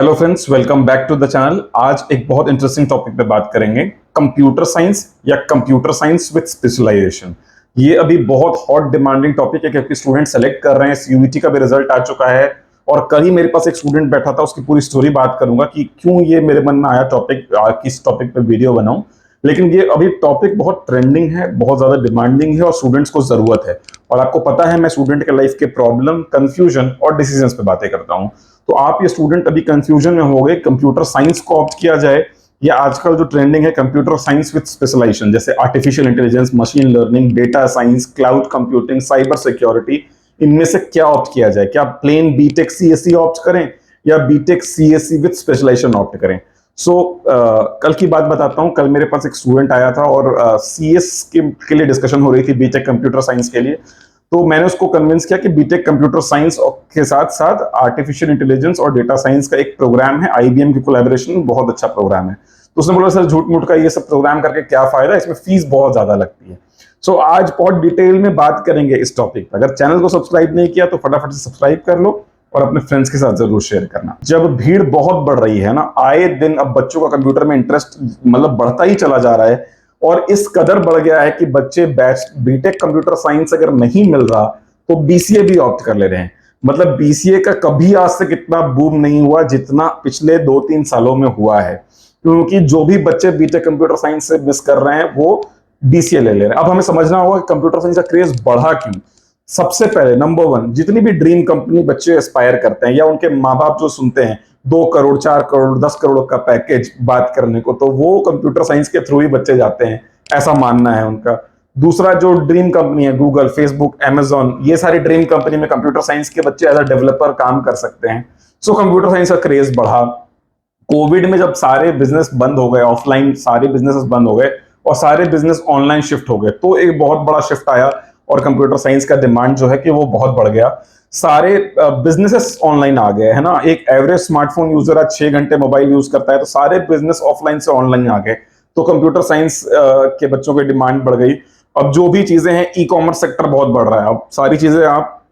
Hello friends, welcome back to the channel. आज एक बहुत इंटरेस्टिंग टॉपिक पे बात करेंगे, कंप्यूटर साइंस या कंप्यूटर साइंस विद स्पेशलाइजेशन। ये अभी बहुत हॉट डिमांडिंग टॉपिक है क्योंकि स्टूडेंट सेलेक्ट कर रहे हैं। यूईटी का भी रिजल्ट आ चुका है और कल ही मेरे पास एक स्टूडेंट बैठा था, उसकी पूरी स्टोरी बात करूंगा कि क्यों ये मेरे मन में आया टॉपिक, किस टॉपिक पे वीडियो बनाऊं। लेकिन ये अभी टॉपिक बहुत ट्रेंडिंग है, बहुत ज्यादा डिमांडिंग है और स्टूडेंट्स को जरूरत है। और आपको पता है मैं स्टूडेंट के लाइफ के प्रॉब्लम, कंफ्यूजन और डिसीजंस पे बातें करता हूं। तो आप ये स्टूडेंट अभी कंफ्यूजन में हो गए, कंप्यूटर साइंस को ऑप्ट किया जाए या आजकल जो ट्रेंडिंग है कंप्यूटर साइंस विद स्पेशलाइजेशन, जैसे artificial intelligence, machine learning, data science, cloud computing, cyber security, इनमें से क्या ऑप्ट किया जाए? क्या प्लेन बीटेक सीएससी ऑप्ट करें या BTech CSC with specialization opt करें? कल की बात बताता हूं। कल मेरे पास एक स्टूडेंट आया था और सीएस के लिए डिस्कशन हो रही थी, बीटेक कंप्यूटर साइंस के लिए। तो मैंने उसको कन्विंस किया कि बीटेक कंप्यूटर साइंस के साथ साथ आर्टिफिशियल इंटेलिजेंस और डेटा साइंस का एक प्रोग्राम है, आईबीएम की कोलैबोरेशन में, बहुत अच्छा प्रोग्राम है। तो उसने बोला सर झूठ मूठ का ये सब प्रोग्राम करके क्या फायदा, इसमें फीस बहुत ज्यादा लगती है। आज बहुत डिटेल में बात करेंगे इस टॉपिक पर। अगर चैनल को सब्सक्राइब नहीं किया तो फटाफट से सब्सक्राइब कर लो और अपने फ्रेंड्स के साथ जरूर शेयर करना। जब भीड़ बहुत बढ़ रही है ना, आए दिन अब बच्चों का कंप्यूटर में इंटरेस्ट मतलब बढ़ता ही चला जा रहा है और इस कदर बढ़ गया है कि बच्चे बीटेक कंप्यूटर साइंस अगर नहीं मिल रहा तो बीसीए भी ऑप्ट कर ले रहे हैं। मतलब बीसीए का कभी आज तक इतना बूम नहीं हुआ जितना पिछले 2-3 सालों में हुआ है, क्योंकि जो भी बच्चे बीटेक कंप्यूटर साइंस से मिस कर रहे हैं वो बीसीए ले रहे हैं। अब हमें समझना होगा कि कंप्यूटर साइंस का क्रेज बढ़ा क्यों। सबसे पहले नंबर 1, जितनी भी ड्रीम कंपनी बच्चे एस्पायर करते हैं या उनके माँ बाप जो सुनते हैं 2 करोड़ 4 करोड़ 10 करोड़ का पैकेज बात करने को, तो वो कंप्यूटर साइंस के थ्रू ही बच्चे जाते हैं, ऐसा मानना है उनका। दूसरा जो ड्रीम कंपनी है, गूगल, फेसबुक, अमेजॉन, ये सारी ड्रीम कंपनी में कंप्यूटर साइंस के बच्चे एज अ डेवलपर काम कर सकते हैं। कंप्यूटर साइंस का क्रेज बढ़ा। कोविड में जब सारे बिजनेस बंद हो गए, ऑफलाइन सारे बिजनेस बंद हो गए और सारे बिजनेस ऑनलाइन शिफ्ट हो गए, तो एक बहुत बड़ा शिफ्ट आया और कंप्यूटर साइंस का डिमांड जो है कि वो बहुत बढ़ गया। सारे बिजनेसेस ऑनलाइन आ गए, है ना। एक एवरेज स्मार्टफोन यूजर आज 6 घंटे मोबाइल यूज करता है, तो सारे बिजनेस ऑफलाइन से ऑनलाइन आ गए। तो कंप्यूटर साइंस के बच्चों की डिमांड बढ़ गई। अब जो भी चीजें हैं, ई कॉमर्स सेक्टर बहुत बढ़ रहा है। अब सारी चीजें आप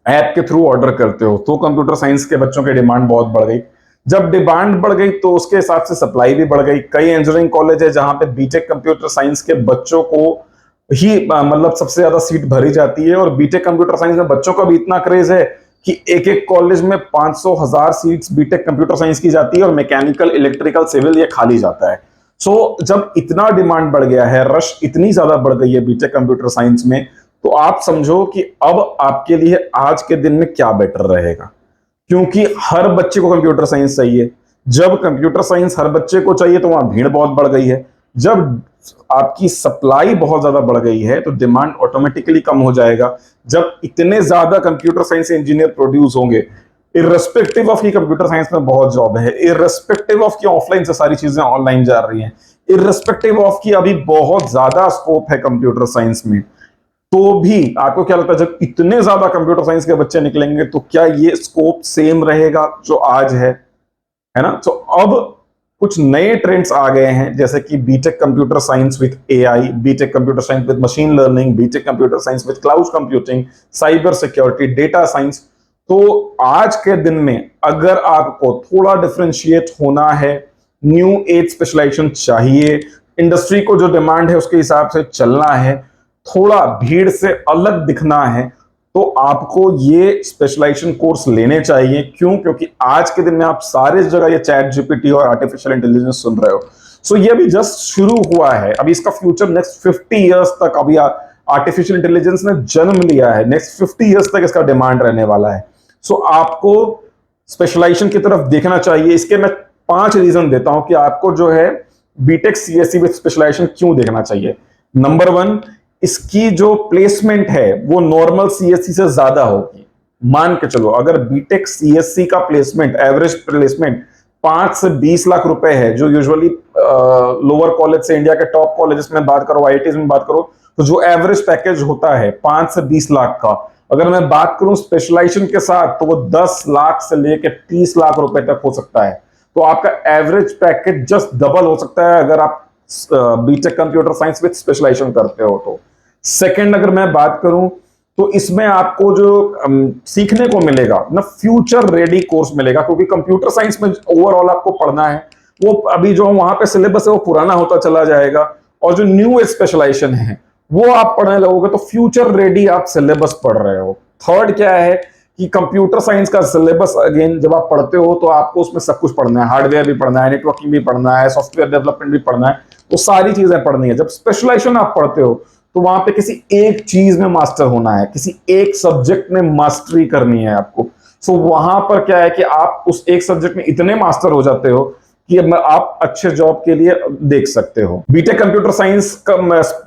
ऐप के थ्रू ऑर्डर करते हो, तो कंप्यूटर साइंस के बच्चों की डिमांड बहुत बढ़ गई। जब डिमांड बढ़ गई तो उसके हिसाब से सप्लाई भी बढ़ गई। कई इंजीनियरिंग कॉलेज है जहां पे बीटेक कंप्यूटर साइंस के बच्चों को ही मतलब सबसे ज्यादा सीट भरी जाती है और बीटेक कंप्यूटर साइंस में बच्चों का भी इतना क्रेज है कि एक एक कॉलेज में 500,000 सीट्स बीटेक कंप्यूटर साइंस की जाती है और मैकेनिकल, इलेक्ट्रिकल, सिविल ये खाली जाता है। जब इतना डिमांड बढ़ गया है, रश इतनी ज्यादा बढ़ गई है बीटेक कंप्यूटर साइंस में, तो आप समझो कि अब आपके लिए आज के दिन में क्या बेटर रहेगा, क्योंकि हर बच्चे को कंप्यूटर साइंस चाहिए। जब कंप्यूटर साइंस हर बच्चे को चाहिए तो वहां भीड़ बहुत बढ़ गई है। जब आपकी सप्लाई बहुत ज्यादा बढ़ गई है तो डिमांड ऑटोमेटिकली कम हो जाएगा। जब इतने ज्यादा कंप्यूटर साइंस इंजीनियर प्रोड्यूस होंगे, इररेस्पेक्टिव ऑफ की कंप्यूटर साइंस में बहुत जॉब है, इररेस्पेक्टिव ऑफ की ऑफलाइन से सारी चीजें ऑनलाइन जा रही हैं, इररेस्पेक्टिव ऑफ की अभी बहुत ज्यादा स्कोप है कंप्यूटर साइंस में, तो भी आपको क्या लगता है जब इतने ज्यादा कंप्यूटर साइंस के बच्चे निकलेंगे तो क्या ये स्कोप सेम रहेगा जो आज है ना। अब कुछ नए ट्रेंड्स आ गए हैं, जैसे कि BTech computer science with AI, BTech computer science with machine learning, BTech computer science with cloud computing, cyber security, data science. तो आज के दिन में अगर आपको थोड़ा डिफरेंशिएट होना है, न्यू एज स्पेशलाइजेशन चाहिए, इंडस्ट्री को जो डिमांड है उसके हिसाब से चलना है, थोड़ा भीड़ से अलग दिखना है, तो आपको ये स्पेशलाइजेशन कोर्स लेने चाहिए। क्यों? क्योंकि आज के दिन में आप सारे जगह ये चैट जीपीटी और आर्टिफिशियल इंटेलिजेंस सुन रहे हो। ये अभी जस्ट शुरू हुआ है, अभी इसका फ्यूचर नेक्स्ट 50 इयर्स तक, अभी आर्टिफिशियल इंटेलिजेंस ने जन्म लिया है, नेक्स्ट 50 इयर्स तक इसका डिमांड रहने वाला है। आपको स्पेशलाइजेशन की तरफ देखना चाहिए। इसके मैं 5 रीजन देता हूं कि आपको जो है बीटेक सीएससी विद स्पेशलाइजेशन क्यों देखना चाहिए। नंबर 1, इसकी जो प्लेसमेंट है वो नॉर्मल सीएससी से ज्यादा होगी। मान के चलो अगर बीटेक सीएससी का प्लेसमेंट, एवरेज प्लेसमेंट 5 से 20 लाख रुपए है, जो यूजुअली लोअर कॉलेज से, इंडिया के टॉप कॉलेजेस में बात करो, आईआईटीज में बात करो, तो जो एवरेज पैकेज होता है 5 से 20 लाख का, अगर मैं बात करूं स्पेशलाइजेशन के साथ तो वो 10 लाख से लेकर 30 लाख रुपए तक हो सकता है। तो आपका एवरेज पैकेज जस्ट डबल हो सकता है अगर आप BTech computer science with specialization करते हो तो। सेकंड, अगर मैं बात करूं तो इसमें आपको जो सीखने को मिलेगा ना, फ्यूचर रेडी कोर्स मिलेगा, क्योंकि कंप्यूटर साइंस में ओवरऑल आपको पढ़ना है, वो अभी जो वहां पे सिलेबस है वो पुराना होता चला जाएगा, और जो न्यू स्पेशलाइजेशन है वो आप पढ़ने लगोगे तो फ्यूचर रेडी आप सिलेबस पढ़ रहे हो। थर्ड क्या है कि कंप्यूटर साइंस का सिलेबस अगेन जब आप पढ़ते हो तो आपको उसमें सब कुछ पढ़ना है, हार्डवेयर भी पढ़ना है, नेटवर्किंग भी पढ़ना है, सॉफ्टवेयर डेवलपमेंट भी पढ़ना है, तो सारी चीजें पढ़नी है। जब स्पेशलाइजेशन आप पढ़ते हो तो वहां पे किसी एक चीज में मास्टर होना है, किसी एक सब्जेक्ट में मास्टरी करनी है आपको। सो वहां पर क्या है कि आप उस एक सब्जेक्ट में इतने मास्टर हो जाते हो कि अब आप अच्छे जॉब के लिए देख सकते हो। बीटेक कंप्यूटर साइंस का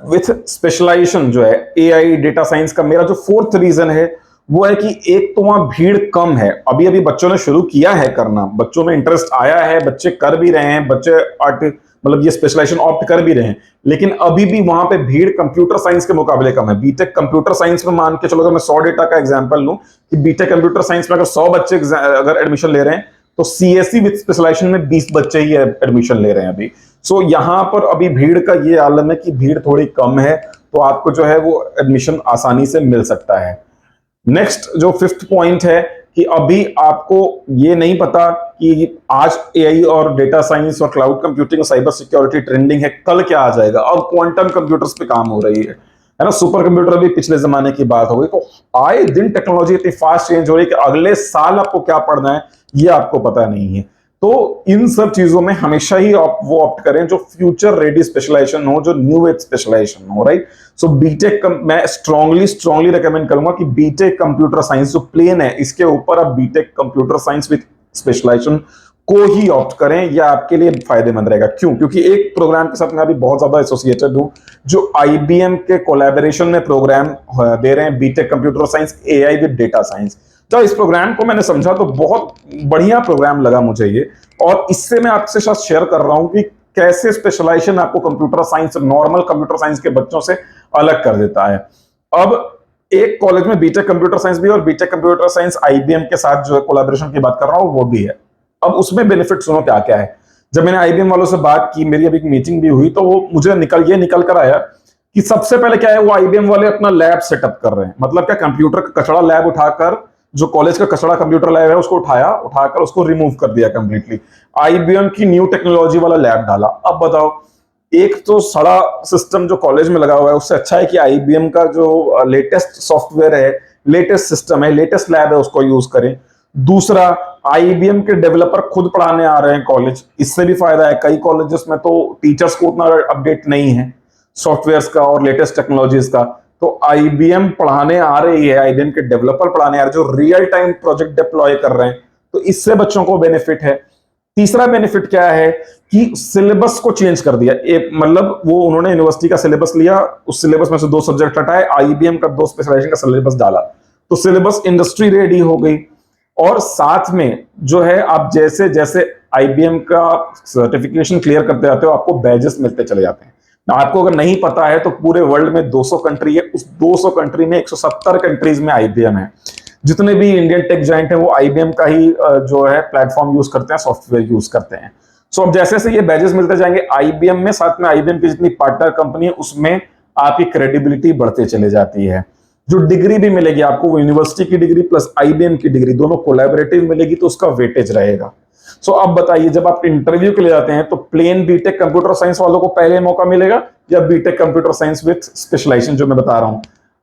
विथ स्पेशलाइजेशन जो है एआई डेटा साइंस का, मेरा जो फोर्थ रीजन है वो है कि एक तो वहां भीड़ कम है, अभी अभी बच्चों ने शुरू किया है करना, बच्चों में इंटरेस्ट आया है, बच्चे कर भी रहे हैं, बच्चे मतलब ये स्पेशलाइजेशन ऑप्ट कर भी रहे हैं, लेकिन अभी भी वहां पे भीड़ कंप्यूटर साइंस के मुकाबले कम है। बीटेक कंप्यूटर साइंस में मान के चलो, अगर मैं 100 डेटा का एग्जांपल लूं कि बीटेक कंप्यूटर साइंस में अगर 100 बच्चे अगर एडमिशन ले रहे हैं तो सीएससी विद स्पेशलाइजेशन में 20 बच्चे ही एडमिशन ले रहे हैं अभी। सो यहां पर अभी भीड़ का ये आलम है कि भीड़ थोड़ी कम है, तो आपको जो है वो एडमिशन आसानी से मिल सकता है। नेक्स्ट जो फिफ्थ पॉइंट है कि अभी आपको ये नहीं पता कि आज एआई और डेटा साइंस और क्लाउड कंप्यूटिंग और साइबर सिक्योरिटी ट्रेंडिंग है, कल क्या आ जाएगा। अब क्वांटम कंप्यूटर्स पे काम हो रही है ना, सुपर कंप्यूटर भी पिछले जमाने की बात हो गई। तो आए दिन टेक्नोलॉजी इतनी फास्ट चेंज हो रही है कि अगले साल आपको क्या पढ़ना है ये आपको पता नहीं है। तो इन सब चीजों में हमेशा ही वो ऑप्ट करें जो फ्यूचर रेडी स्पेशलाइजेशन हो, जो न्यू एज स्पेशलाइजेशन हो, राइट। सो बीटेक मैं स्ट्रांगली रेकमेंड करूंगा कि बीटेक कंप्यूटर साइंस जो प्लेन है इसके ऊपर आप BTech computer science with specialization को ही ऑप्ट करें, यह आपके लिए फायदेमंद रहेगा। क्यों? क्योंकि एक प्रोग्राम के साथ मैं अभी बहुत ज्यादा एसोसिएटेड हूं, जो आईबीएम के कोलैबोरेशन में प्रोग्राम दे रहे हैं, BTech computer science AI with data science. जब इस प्रोग्राम को मैंने समझा तो बहुत बढ़िया प्रोग्राम लगा मुझे ये, और इससे मैं आपसे साथ शेयर कर रहा हूं कि कैसे स्पेशलाइजेशन आपको computer science, normal computer science के बच्चों से अलग कर देता है। अब एक कॉलेज में बीटेक कंप्यूटर साइंस भी और बीटेक कंप्यूटर साइंस आईबीएम के साथ जो कोलैबोरेशन की बात कर रहा हूं वो भी है। अब उसमें बेनिफिट सुनो क्या क्या है। जब मैंने आईबीएम वालों से बात की, मेरी अभी एक मीटिंग भी हुई, तो वो मुझे निकल कर आया कि सबसे पहले क्या है, वो आईबीएम वाले अपना लैब सेटअप कर रहे हैं। मतलब क्या, कंप्यूटर का कचरा लैब उठाकर, जो कॉलेज का कचरा कंप्यूटर लैब है उसको उठाकर उसको रिमूव कर दिया कंप्लीटली, आईबीएम की न्यू टेक्नोलॉजी वाला लैब डाला। अब बताओ, एक तो सड़ा सिस्टम जो कॉलेज में लगा हुआ है उससे अच्छा है कि आईबीएम का जो लेटेस्ट सॉफ्टवेयर है, लेटेस्ट सिस्टम है, लेटेस्ट लैब है, उसको यूज करें। दूसरा, आईबीएम के डेवलपर खुद पढ़ाने आ रहे हैं कॉलेज, इससे भी फायदा है। कई कॉलेजेस में तो टीचर्स को उतना अपडेट नहीं है सॉफ्टवेयर्स का और लेटेस्ट टेक्नोलॉजीज का, तो आईबीएम पढ़ाने आ रही है, आईबीएम के डेवलपर पढ़ाने आ रहे हैं जो रियल टाइम प्रोजेक्ट डिप्लॉय कर रहे हैं, तो इससे बच्चों को बेनिफिट है। तीसरा बेनिफिट क्या है कि सिलेबस को चेंज कर दिया। मतलब वो उन्होंने यूनिवर्सिटी का सिलेबस लिया, उस सिलेबस में से 2 सब्जेक्ट हटाए, आईबीएम का 2 स्पेशलाइजेशन का सिलेबस डाला, तो सिलेबस इंडस्ट्री रेडी हो गई। और साथ में जो है, आप जैसे जैसे आईबीएम का सर्टिफिकेशन क्लियर करते जाते हो आपको बैजेस मिलते चले जाते हैं। आपको अगर नहीं पता है तो पूरे वर्ल्ड में 200 कंट्री है, उस 200 कंट्री में 170 कंट्रीज में आईबीएम है। जितने भी इंडियन टेक जाइंट है वो आईबीएम का ही जो है प्लेटफॉर्म यूज करते हैं, सॉफ्टवेयर यूज करते हैं। सो अब जैसे जैसे ये बैजेस मिलते जाएंगे आईबीएम में, साथ में आईबीएम की जितनी पार्टनर कंपनी है उसमें आपकी क्रेडिबिलिटी बढ़ते चले जाती है। जो डिग्री भी मिलेगी आपको, वो यूनिवर्सिटी की डिग्री प्लस आईबीएम की डिग्री दोनों कोलैबोरेटिव मिलेगी, तो उसका वेटेज रहेगा। सो अब बताइए, जब आप इंटरव्यू के लिए जाते हैं तो प्लेन बीटेक कंप्यूटर साइंस वालों को पहले मौका मिलेगा या BTech computer science with specialization जो मैं बता रहा हूं,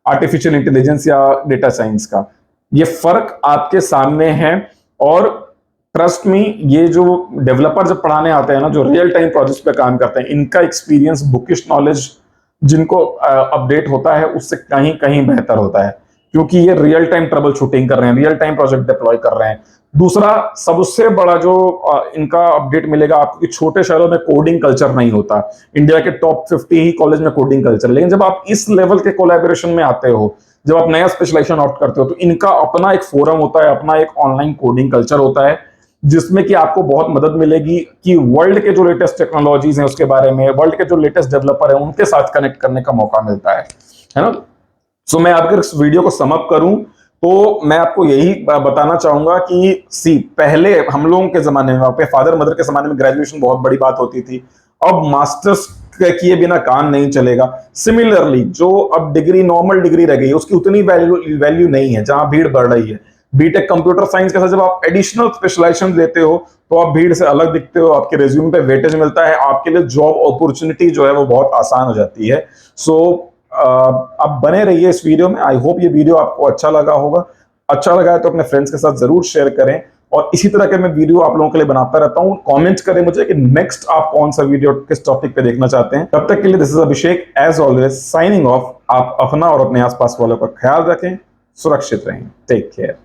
आर्टिफिशियल इंटेलिजेंस या डेटा साइंस का, ये फर्क आपके सामने है। और ट्रस्ट में, ये जो डेवलपर जब पढ़ाने आते हैं ना, जो रियल टाइम प्रोजेक्ट्स पे काम करते हैं, इनका एक्सपीरियंस, बुकिश नॉलेज जिनको अपडेट होता है उससे कहीं कहीं बेहतर होता है, क्योंकि ये रियल टाइम ट्रबल शूटिंग कर रहे हैं, रियल टाइम प्रोजेक्ट डिप्लॉय कर रहे हैं। दूसरा, सबसे बड़ा जो इनका अपडेट मिलेगा आपको कि छोटे शहरों में कोडिंग कल्चर नहीं होता। इंडिया के टॉप 50 ही कॉलेज में कोडिंग कल्चर, लेकिन जब आप इस लेवल के कोलैबोरेशन में आते हो, जब आप नया स्पेशलाइजेशन ऑप्ट करते हो, तो इनका अपना एक फोरम होता है, अपना एक ऑनलाइन कोडिंग कल्चर होता है, जिसमें कि आपको बहुत मदद मिलेगी कि वर्ल्ड के जो लेटेस्ट टेक्नोलॉजीज हैं उसके बारे में, वर्ल्ड के जो लेटेस्ट डेवलपर हैं उनके साथ कनेक्ट करने का मौका मिलता है ना। सो मैं आपके इस वीडियो को समअप करूं तो मैं आपको यही बताना चाहूंगा कि पहले हम लोगों के जमाने में, आपके फादर मदर के जमाने में ग्रेजुएशन बहुत बड़ी बात होती थी। अब मास्टर्स किए बिना काम नहीं चलेगा। सिमिलरली जो अब डिग्री, नॉर्मल डिग्री रह गई है, उसकी उतनी वैल्यू नहीं है जहां भीड़ बढ़ रही है। बीटेक कंप्यूटर साइंस के साथ जब आप एडिशनल स्पेशलाइजेशन लेते हो तो आप भीड़ से अलग दिखते हो, आपके रिज्यूम पे वेटेज मिलता है, आपके लिए जॉब अपॉर्चुनिटी जो है वो बहुत आसान हो जाती है। सो आप बने रहिए इस वीडियो में। आई होप ये वीडियो आपको अच्छा लगा होगा। अच्छा लगा है तो अपने फ्रेंड्स के साथ जरूर शेयर करें, और इसी तरह के मैं वीडियो आप लोगों के लिए बनाता रहता हूं। कमेंट करें मुझे कि नेक्स्ट आप कौन सा वीडियो किस टॉपिक पे देखना चाहते हैं। तब तक के लिए this is Abhishek, as always signing off. आप अपना और अपने आसपास वालों का ख्याल रखें, सुरक्षित रहें, टेक केयर।